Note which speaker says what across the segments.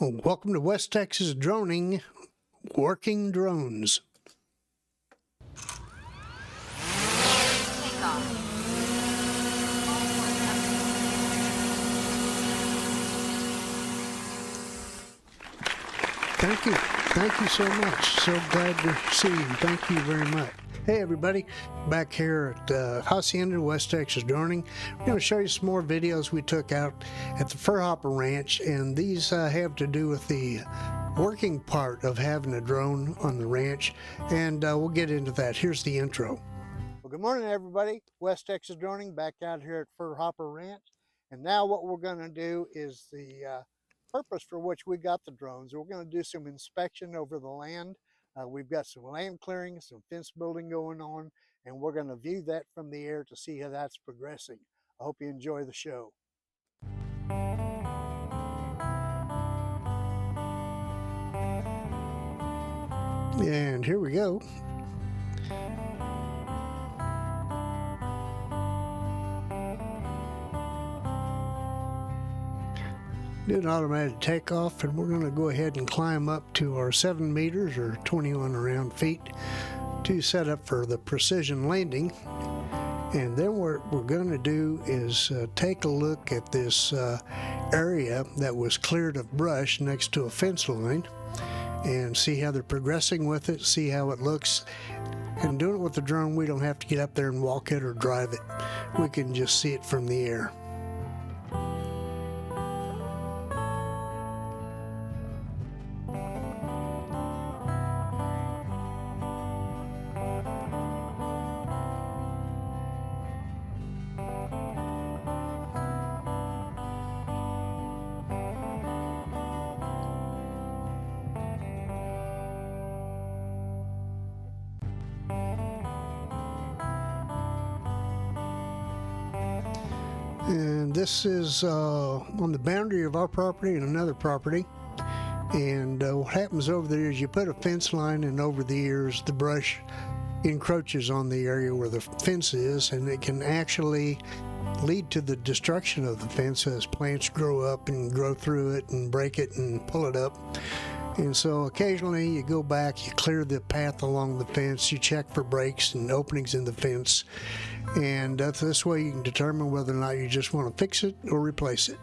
Speaker 1: Well, welcome to West Texas Droning, Working Drones. Thank you so much. So glad to see you. Thank you very much. Hey everybody, back here at Hacienda, West Texas Droning. We're going to show you some more videos we took out at the Fur Hopper Ranch, and these have to do with the working part of having a drone on the ranch, and we'll get into that. Here's the intro. Well, good morning everybody. West Texas Droning back out here at Fur Hopper Ranch, and now what we're going to do is the purpose for which we got the drones. We're going to do some inspection over the land. We've got some land clearing, some fence building going on, and we're going to view that from the air to see how that's progressing. I hope you enjoy the show. And here we go. Do an automatic takeoff, and we're going to go ahead and climb up to our 7 meters or 21 around feet to set up for the precision landing. And then what we're going to do is take a look at this area that was cleared of brush next to a fence line and see how they're progressing with it, see how it looks. And doing it with the drone, we don't have to get up there and walk it or drive it. We can just see it from the air. And this is on the boundary of our property and another property. And what happens over there is you put a fence line, and over the years the brush encroaches on the area where the fence is, and it can actually lead to the destruction of the fence as plants grow up and grow through it and break it and pull it up. And so occasionally you go back, you clear the path along the fence, you check for breaks and openings in the fence, and this way you can determine whether or not you just want to fix it or replace it.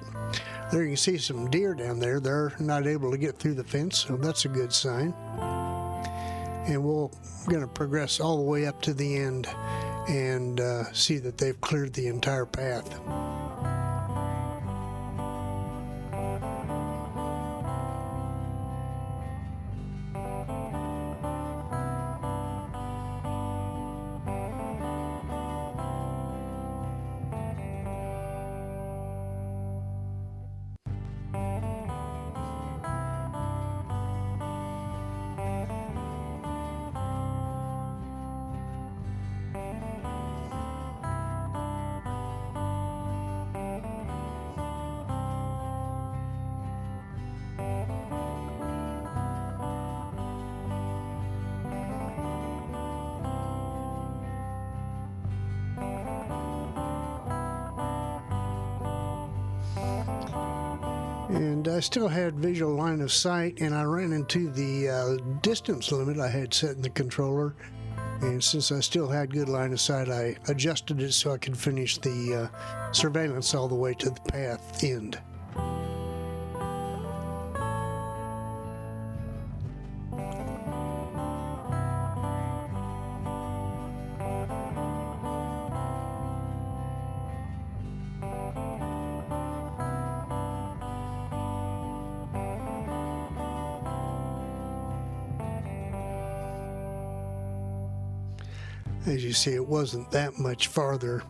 Speaker 1: There you can see some deer down there. They're not able to get through the fence, so that's a good sign. And we're going to progress all the way up to the end and see that they've cleared the entire path. And I still had visual line of sight, and I ran into the distance limit I had set in the controller. And since I still had good line of sight, I adjusted it so I could finish the surveillance all the way to the path end. As you see, it wasn't that much farther.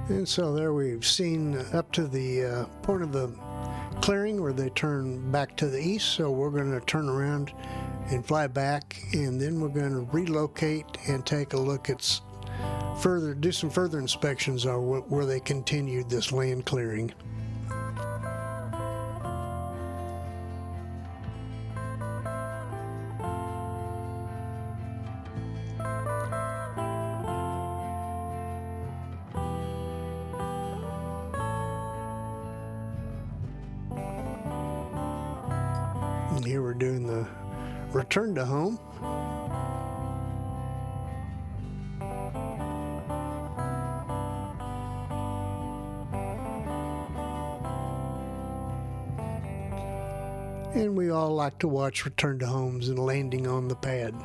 Speaker 1: And so there we've seen up to the point of the clearing where they turn back to the east. So we're going to turn around and fly back, and then we're going to relocate and take a look at do some further inspections on where they continued this land clearing. here we're doing the return to home. And we all like to watch return to homes and landing on the pad.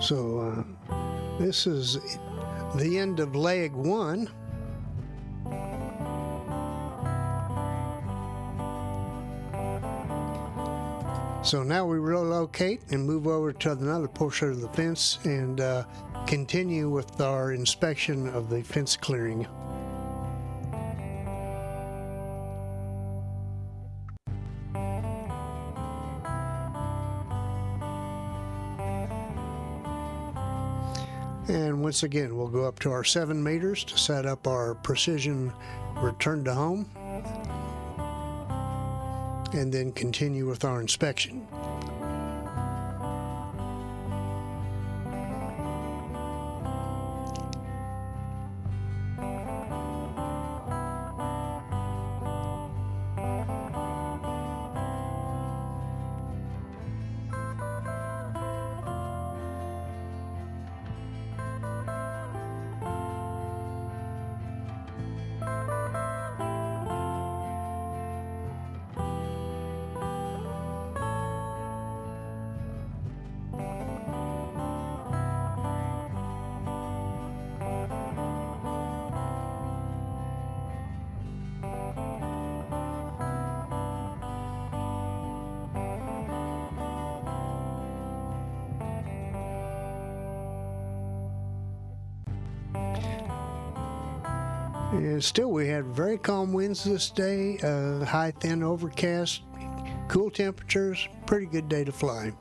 Speaker 1: So this is the end of leg 1. So now we relocate and move over to another portion of the fence and continue with our inspection of the fence clearing. And once again, we'll go up to our 7 meters to set up our precision return to home, and then continue with our inspection. And still, we had very calm winds this day, high, thin, overcast, cool temperatures, pretty good day to fly.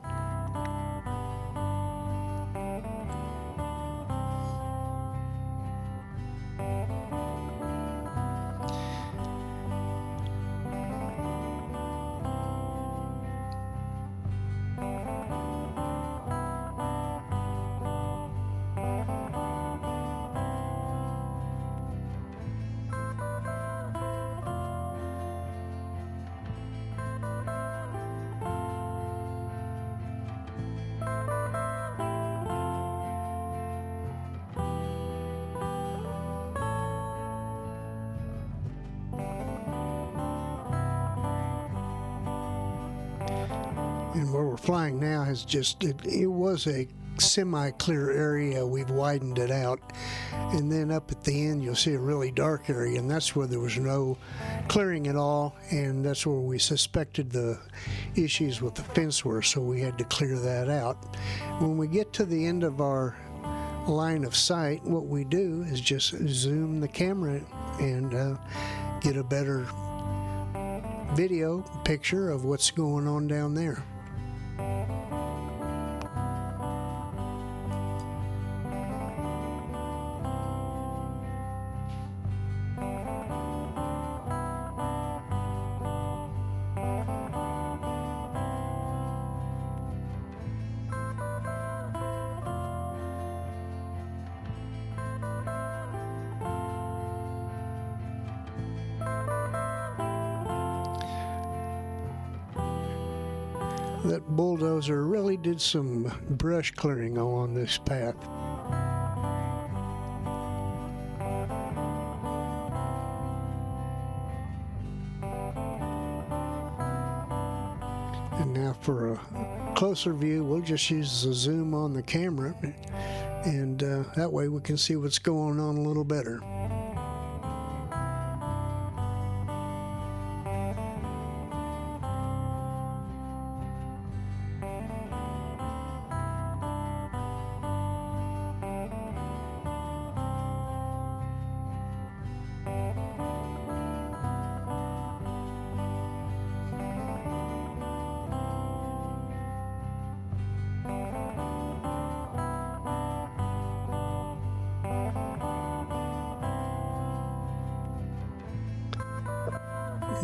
Speaker 1: And where we're flying now has just, it was a semi-clear area. We've widened it out. And then up at the end, you'll see a really dark area, and that's where there was no clearing at all. And that's where we suspected the issues with the fence were, so we had to clear that out. When we get to the end of our line of sight, what we do is just zoom the camera and get a better video picture of what's going on down there. That bulldozer really did some brush clearing along this path. And now for a closer view, we'll just use the zoom on the camera, and that way we can see what's going on a little better.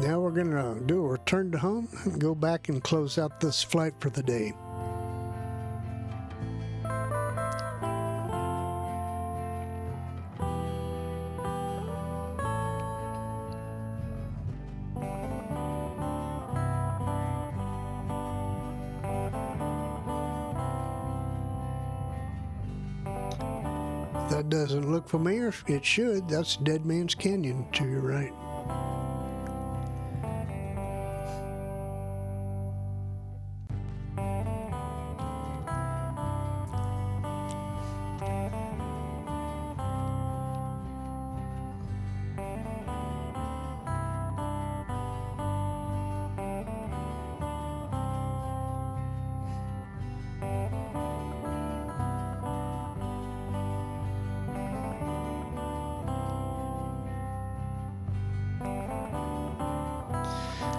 Speaker 1: Now we're going to do a return to home and go back and close out this flight for the day. That doesn't look familiar. It should. That's Dead Man's Canyon to your right.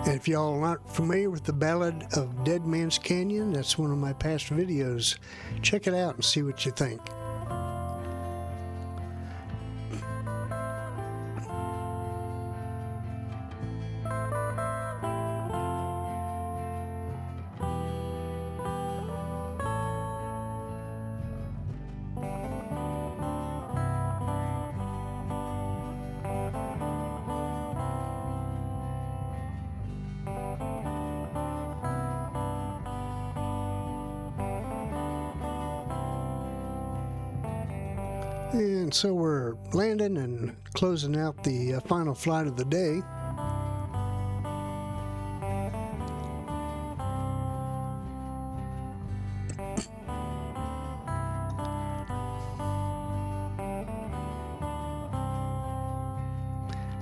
Speaker 1: And if y'all aren't familiar with the Ballad of Dead Man's Canyon, that's one of my past videos. Check it out and see what you think. And so we're landing and closing out the final flight of the day.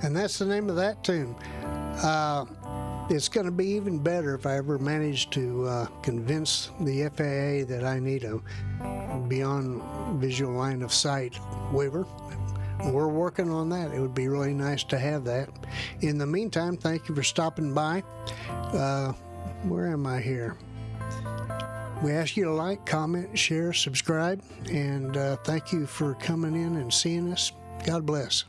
Speaker 1: And that's the name of that tune. It's going to be even better if I ever manage to convince the FAA that I need a beyond visual line of sight waiver. We're working on that. It would be really nice to have that. In the meantime, thank you for stopping by. Where am I here? We ask you to like, comment, share, subscribe, and thank you for coming in and seeing us. God bless.